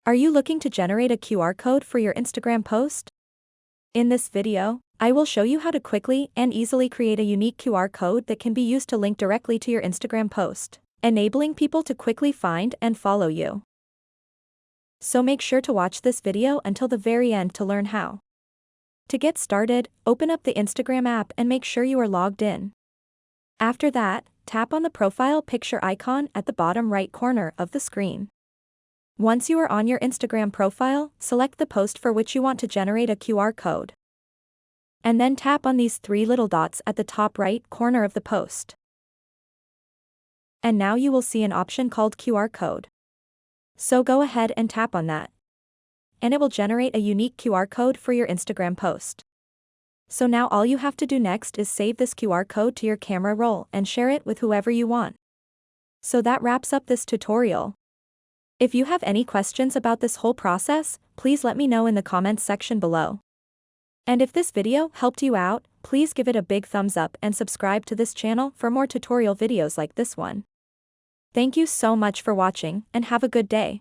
Are you looking to generate a QR code for your Instagram post? In this video, I will show you how to quickly and easily create a unique QR code that can be used to link directly to your Instagram post, enabling people to quickly find and follow you. So make sure to watch this video until the very end to learn how. To get started, open up the Instagram app and make sure you are logged in. After that, tap on the profile picture icon at the bottom right corner of the screen. Once you are on your Instagram profile, select the post for which you want to generate a QR code. And then tap on these three little dots at the top right corner of the post. And now you will see an option called QR code. So go ahead and tap on that. And it will generate a unique QR code for your Instagram post. So now all you have to do next is save this QR code to your camera roll and share it with whoever you want. So that wraps up this tutorial. If you have any questions about this whole process, please let me know in the comments section below. And if this video helped you out, please give it a big thumbs up and subscribe to this channel for more tutorial videos like this one. Thank you so much for watching and have a good day.